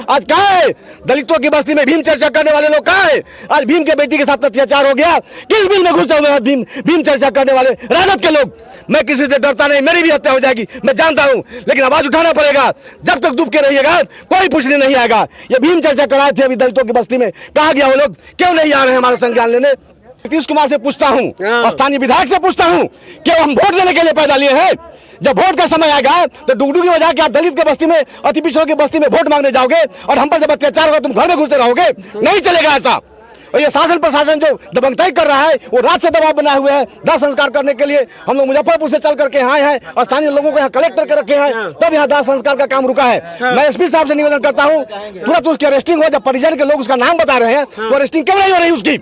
आज कहाँ है दलितों की बस्ती में भीम चर्चा करने वाले लोग? कहाँ है आज भीम के बेटी के साथ अत्याचार हो गया? किस बिल में घुसते हुए भीम चर्चा करने वाले राजद के लोग? मैं किसी से डरता नहीं, मेरी भी हत्या हो जाएगी, मैं जानता हूं, लेकिन आवाज उठाना पड़ेगा। जब तक डूब के रहिएगा कोई पूछने नहीं आएगा। ये भीम चर्चा कराए थे अभी दलितों की बस्ती में, कहा गया वो लोग? क्यों नहीं आ रहे हैं हमारा संज्ञान लेने? नीतीश कुमार से पूछता हूं, स्थानीय विधायक से पूछता हूं कि हम वोट देने के लिए पैदा लिए हैं? जब वोट का समय आएगा तो डुगडुगी बजा के आप दलित के बस्ती में, अति पिछड़ों की बस्ती में वोट मांगने जाओगे और हम पर जब अत्याचार होगा तुम घर में घुसते रहोगे? नहीं चलेगा ऐसा। और ये शासन प्रशासन जो दबंगताई कर रहा है वो रात से दबाव बनाए हुए है। दाह संस्कार करने के लिए हम लोग मुजफ्फरपुर से चल करके आए हैं और स्थानीय लोगों को यहाँ कलेक्ट करके रखे हैं, तब यहाँ दाह संस्कार का काम रुका है। मैं एसपी साहब से निवेदन करता हूँ तुरंत उसकी अरेस्टिंग हो। जब परिजन के लोग उसका नाम बता रहे हैं तो अरेस्टिंग क्यों नहीं हो रही? उसकी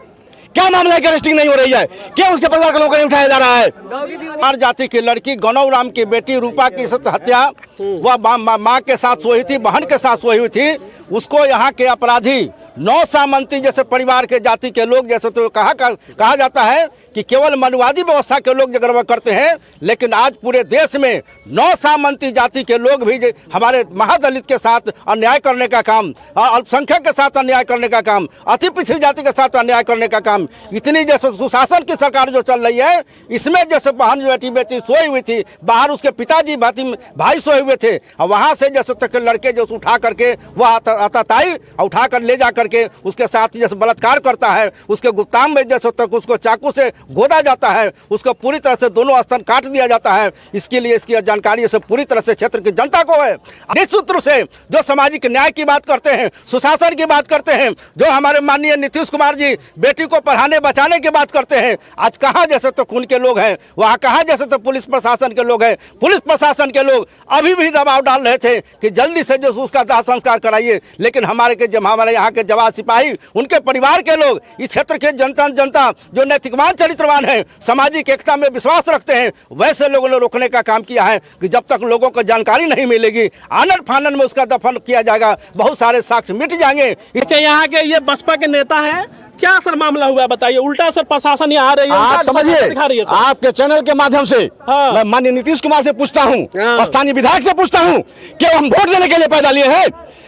क्या मामला है कि अरेस्टिंग नहीं हो रही है? क्यों उसके परिवार के लोगों को नहीं उठाया जा रहा है? कुमार जाति की लड़की गनौ राम की बेटी रूपा की हत्या वह माँ के साथ हुई थी, बहन के साथ हुई थी। उसको यहाँ के अपराधी 9 सामंती जैसे परिवार के जाति के लोग, जैसे तो कहा जाता है कि केवल मनुवादी व्यवस्था के लोग जगरवा करते हैं, लेकिन आज पूरे देश में 9 सामंती जाति के लोग भी हमारे महादलित के साथ अन्याय करने का काम, अल्पसंख्यक के साथ अन्याय करने का काम, अति पिछड़ी जाति के साथ अन्याय करने का काम, इतनी जैसे सुशासन की सरकार जो चल रही है, इसमें जैसे बहन बेटी सोई हुई थी, बाहर उसके पिताजी भाई सोए हुए थे, और वहाँ से जैसे तक लड़के जो उठा करके वह आताताई उठा कर ले जा करके उसके साथ जैसे बलात्कार करता है, उसके गुप्तांग में जैसे तक उसको चाकू से गोदा जाता है, उसको पूरी तरह से दोनों स्तन काट दिया जाता है। इसके लिए इसकी जानकारी से पूरी तरह से क्षेत्र की जनता को है। निश्चित रूप से जो सामाजिक न्याय की बात करते हैं, सुशासन की बात करते हैं, जो हमारे माननीय नीतीश कुमार जी बेटी को पढ़ाने बचाने की बात करते हैं, आज कहाँ जैसे तो उनके लोग हैं, वहाँ कहाँ जैसे तो पुलिस प्रशासन के लोग हैं। पुलिस प्रशासन के लोग अभी भी दबाव डाल रहे थे कि जल्दी से जो उसका दाह संस्कार कराइए, लेकिन हमारे यहाँ के जवान सिपाही, उनके परिवार के लोग, इस क्षेत्र के जनता जो नैतिकवान चरित्रवान है, सामाजिक एकता में विश्वास रखते हैं, वैसे लोगों ने रोकने का काम किया है कि जब तक लोगों को जानकारी नहीं मिलेगी, आनन फानन में उसका दफन किया जाएगा, बहुत सारे साक्ष्य मिट जाएंगे। इसके यहाँ के ये बसपा के नेता है, क्या सर मामला हुआ बताइए? उल्टा सर प्रशासन यहाँ आ रही है, आप समझिए, आपके चैनल के माध्यम से मैं माननीय नीतीश कुमार से पूछता हूँ, स्थानीय विधायक से पूछता हूँ कि हम वोट देने के लिए पैदा लिए हैं?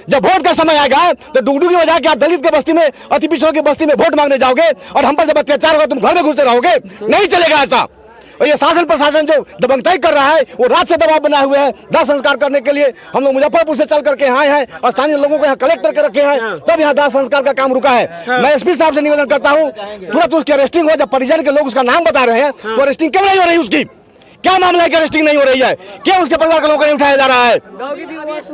जब वोट का समय आएगा तो डुगडुगी बजा के आप दलित के बस्ती में, अति पिछड़ों की बस्ती में वोट मांगने जाओगे और हम पर जब अत्याचार होगा तुम घर में घुसते रहोगे? नहीं चलेगा ऐसा। और ये शासन प्रशासन जो दबंगताई कर रहा है वो रात से दबाव बनाए हुए है। दाह संस्कार करने के लिए हम लोग मुजफ्फरपुर से चल करके आए हैं और स्थानीय लोगों को यहाँ कलेक्ट करके रखे हैं, तब यहाँ दाह संस्कार का काम रुका है। मैं एसपी साहब से निवेदन करता हूँ तुरंत उसकी अरेस्टिंग हो। जब परिजन के लोग उसका नाम बता रहे हैं तो अरेस्टिंग क्यों नहीं हो रही? उसकी क्या मामला है कि अरेस्टिंग नहीं हो रही है? क्यों उसके परिवार के लोगों को नहीं उठाया जा रहा है?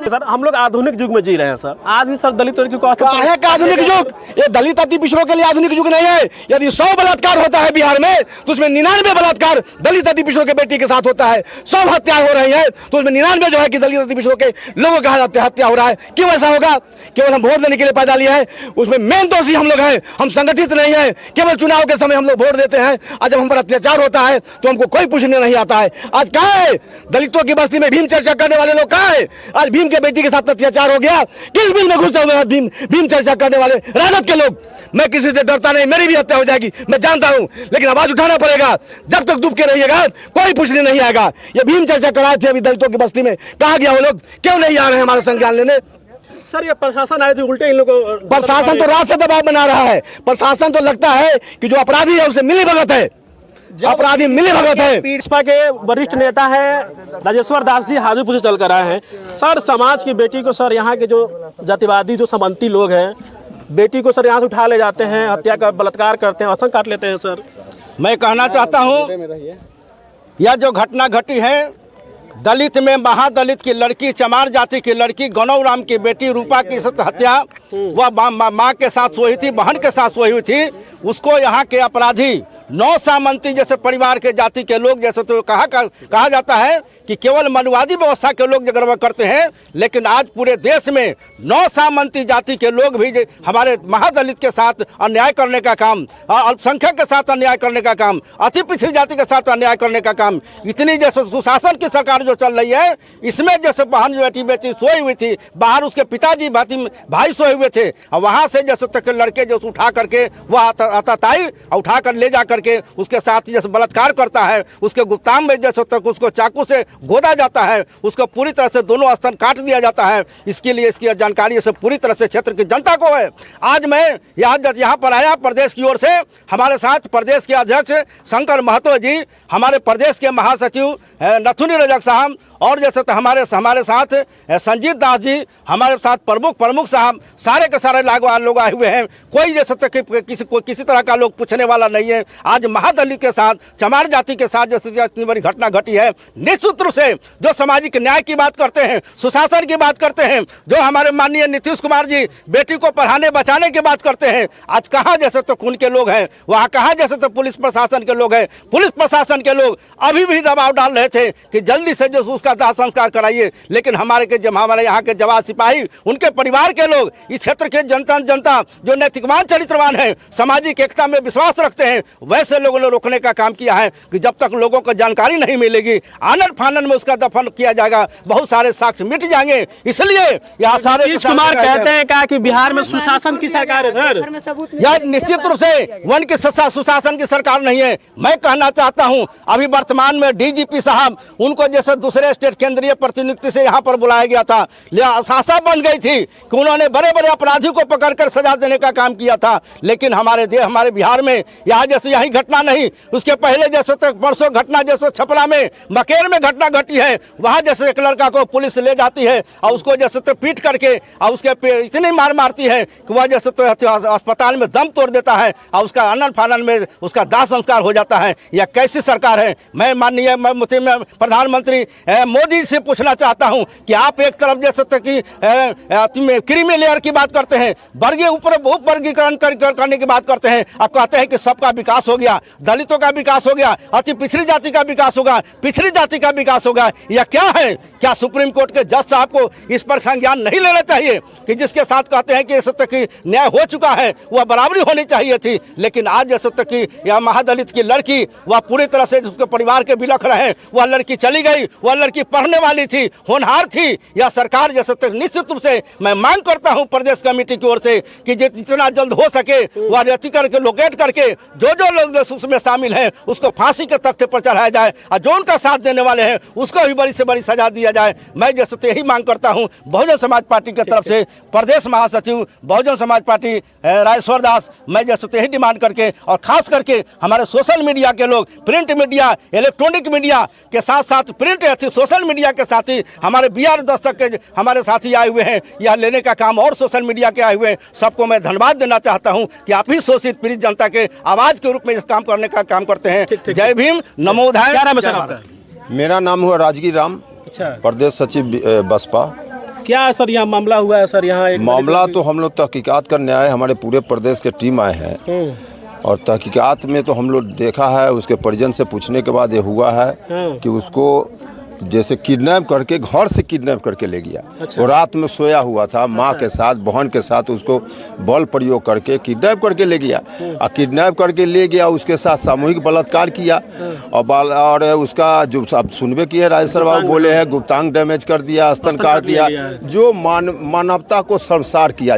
सर हम लोग आधुनिक युग में जी रहे हैं सर, आज भी सर दलित लड़की को है का आधुनिक युग? ये दलित अति पिछड़ों के लिए आधुनिक युग नहीं है। यदि 100 बलात्कार होता है बिहार में तो उसमें 99 बलात्कार दलित अति पिछड़ों के बेटी के साथ होता है। 100 हत्या हो रही है तो उसमें 99 जो है कि दलित अति पिछड़ों के लोगों का हत्या हो रहा है। क्यों ऐसा होगा? केवल हम वोट देने के लिए पैदा लिए हैं, उसमें मेन दोषी हम लोग हैं। हम संगठित नहीं है, केवल चुनाव के समय हम लोग वोट देते हैं और जब हम पर अत्याचार होता है तो हमको कोई पूछने नहीं आता है। आज कहाँ है दलितों की बस्ती में भीम चर्चा करने वाले लोग? कहाँ है आज भीम के बेटी के साथ अत्याचार हो गया? किस बिल में घुसते हुए भीम चर्चा करने वाले राजद के लोग? मैं किसी से डरता नहीं, मेरी भी हत्या हो जाएगी, मैं जानता हूं, लेकिन आवाज उठाना पड़ेगा। जब तक डूब के रहिएगा कोई पूछने नहीं आएगा। ये भीम चर्चा कराए थे अभी दलितों की बस्ती में, कहा गया वो लोग? क्यों नहीं आ रहे हैं हमारा संज्ञान लेने? सर ये प्रशासन आए थे, उल्टे इन लोगों को प्रशासन तो रात से दबाव बना रहा है। प्रशासन तो लगता है कि जो अपराधी है उसे मिली भगत है, अपराधी मिली भगत है। भाजपा के वरिष्ठ नेता है राजेश्वर दास जी हाजीपुर से चल कर आए हैं। सर समाज की बेटी को सर यहाँ के जो जातिवादी जो सामंती लोग हैं, बेटी को सर यहाँ से उठा ले जाते हैं, हत्या का बलात्कार करते हैं, असंग काट लेते हैं। सर मैं कहना चाहता हूँ यह जो घटना घटी है दलित में, महादलित की लड़की, चमार जाति की लड़की गनौ राम की बेटी रूपा की हत्या वह माँ के साथ सोई थी, बहन के साथ सोई हुई थी। उसको यहाँ के अपराधी 9 सामंती जैसे परिवार के जाति के लोग, जैसे तो कहा जाता है कि केवल मनुवादी व्यवस्था के लोग जगरवा करते हैं, लेकिन आज पूरे देश में 9 सामंती जाति के लोग भी हमारे महादलित के साथ अन्याय करने का काम, अल्पसंख्यक के साथ अन्याय करने का काम, अति पिछड़ी जाति के साथ अन्याय करने का काम, इतनी जैसे सुशासन की सरकार जो चल रही है, इसमें जैसे बहन बेटी सोई हुई थी, बाहर उसके पिताजी भाई सोए हुए थे, और वहाँ से जैसे तक लड़के जो उठा करके वह आताताई उठा कर ले जा करके उसके साथ जैसे बलात्कार करता है, उसके गुप्तांग में जैसे तक उसको चाकू से गोदा जाता है, उसको पूरी तरह से दोनों स्तन काट दिया जाता है। इसके लिए इसकी जानकारी से पूरी तरह से क्षेत्र की जनता को है। आज मैं यहाँ पर आया प्रदेश की ओर से, हमारे साथ प्रदेश के अध्यक्ष शंकर महतो जी, हमारे प्रदेश के महासचिव नथुनी रजक साहब और जैसे तो हमारे साथ संजीत दास जी, हमारे साथ प्रमुख साहब, सारे के सारे लोग आए हुए हैं। कोई जैसे तक किसी तरह का लोग पूछने वाला नहीं है। आज महादलित के साथ, चमार जाति के साथ जैसे इतनी बड़ी घटना घटी है, निश्चित रूप से जो सामाजिक न्याय की बात करते हैं, सुशासन की बात करते हैं, जो हमारे माननीय नीतीश कुमार जी बेटी को पढ़ाने बचाने की बात करते हैं, आज कहाँ जैसे तो उनके लोग हैं, वहाँ कहाँ जैसे तो पुलिस प्रशासन के लोग हैं। पुलिस प्रशासन के लोग अभी भी दबाव डाल रहे थे कि जल्दी से जो उसका दाह संस्कार कराइए, लेकिन हमारे यहाँ के जवान सिपाही, उनके परिवार के लोग, इस क्षेत्र के जनता जो नैतिकवान चरित्रवान है, सामाजिक एकता में विश्वास रखते हैं, वैसे लोगों ने रोकने का काम किया है कि जब तक लोगों को जानकारी नहीं मिलेगी, आनन फानन में उसका दफन किया जाएगा, बहुत सारे साक्ष्य मिट जाएंगे। इसलिए यहाँ सारे नीतीश कुमार कहते हैं कहा कि बिहार में सुशासन की सरकार है सर। यह निश्चित रूप से वन की सुशासन की सरकार नहीं है। मैं कहना चाहता हूं, अभी वर्तमान में डीजीपी साहब, उनको जैसे दूसरे स्टेट केंद्रीय प्रतिनिधि से यहाँ पर बुलाया गया था, आशा बन गई थी कि उन्होंने बड़े बड़े अपराधी को पकड़कर सजा देने का काम किया था, लेकिन हमारे बिहार में यहाँ जैसे यही घटना नहीं, उसके पहले जैसे तक परसों घटना जैसे छपरा में मकेर में घटना घटी है, वहाँ जैसे एक लड़का को पुलिस ले जाती है और उसको जैसे तो पीट करके और उसके इतनी मार मारती है कि वह जैसे तो अस्पताल में दम तोड़ देता है और उसका आनन फानन में उसका दाह संस्कार हो जाता है। यह कैसी सरकार है? मैं माननीय प्रधानमंत्री मोदी से पूछना चाहता हूं कि आप एक तरफ जैसे तक कि क्रीमी लेयर की बात करते हैं, वर्गीय ऊपर वर्गीकरण करने की बात करते हैं और कहते हैं कि सबका विकास हो गया, दलितों का विकास हो गया, अति पिछड़ी जाति का विकास होगा, पिछड़ी जाति का विकास होगा। यह क्या है? क्या सुप्रीम कोर्ट के जज साहब को इस पर संज्ञान नहीं लेना चाहिए कि जिसके साथ कहते हैं कि इस तक की न्याय हो चुका है, वह बराबरी होनी चाहिए थी, लेकिन आज जैसे तक की यह महादलित की लड़की, वह पूरी तरह से उसके परिवार के बिलख रहे, वह लड़की चली गई, वह लड़की पढ़ने वाली थी, होनहार थी। यह सरकार जैसे तक निश्चित रूप से मैं मांग करता हूं प्रदेश कमेटी की ओर से कि जितना जल्द हो सके वह रेती करके लोकेट करके जो लोग उसमें शामिल हैं उसको फांसी के तख्ते पर चढ़ाया जाए और जो उनका साथ देने वाले हैं उसको भी बड़ी से बड़ी सजा दिया जाए। मैं जैसे तो यही मांग करता हूं बहुजन समाज पार्टी की तरफ से प्रदेश महासचिव बहुजन समाज पार्टी राजेश्वर दास, मैं जैसे तो यही डिमांड करके और खास करके हमारे सोशल मीडिया के लोग, प्रिंट मीडिया, इलेक्ट्रॉनिक मीडिया के साथ साथ प्रिंट सोशल मीडिया के साथ ही हमारे बिहार दस्तक के हमारे साथी आए हुए हैं, यह लेने का काम और सोशल मीडिया के आए हुए हैं, सबको मैं धन्यवाद देना चाहता हूं कि आप ही शोषित पीड़ित जनता के आवाज के रूप में इस काम करने का काम करते हैं। जय भीम, नमोधाय। क्या नाम है सर आपका? मेरा नाम हुआ राजगीर राम, अच्छा, प्रदेश सचिव बसपा। क्या सर यहाँ मामला हुआ है सर? यहाँ मामला तो हम लोग तहकीकात करने आए, हमारे पूरे प्रदेश के टीम आए हैं और तहकीकात में तो हम लोग देखा है, उसके परिजन से पूछने के बाद ये हुआ है कि उसको जैसे किडनैप करके घर से किडनैप करके ले गया। अच्छा। वो रात में सोया हुआ था, माँ के साथ, बहन के साथ, उसको बल प्रयोग करके किडनैप करके ले गया और किडनैप करके ले गया, उसके साथ सामूहिक बलात्कार किया और उसका जो अब सुनबे किए राजेश्वर बाबू बोले हैं, गुप्तांग डैमेज कर दिया, स्तन काट दिया, जो मानवता को शर्मसार किया।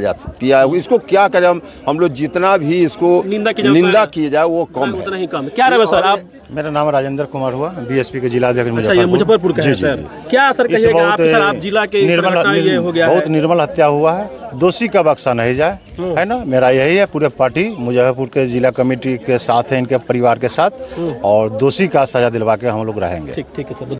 इसको क्या करें हम लोग, जितना भी इसको निंदा किया जाए वो कम है। क्या नाम है सर आप? मेरा नाम राजेंद्र कुमार हुआ, बीएसपी के जिला अध्यक्ष मुजफ्फरपुर का है सर। क्या सर कहिएगा आप सर, आप जिला के ये हो गया बहुत निर्मल हत्या हुआ है, दोषी का बख्शा नहीं जाए, है ना। मेरा यही है, पूरे पार्टी मुजफ्फरपुर के जिला कमेटी के साथ है, इनके परिवार के साथ, और दोषी का सजा दिलवा के हम लोग रहेंगे। ठीक है सर।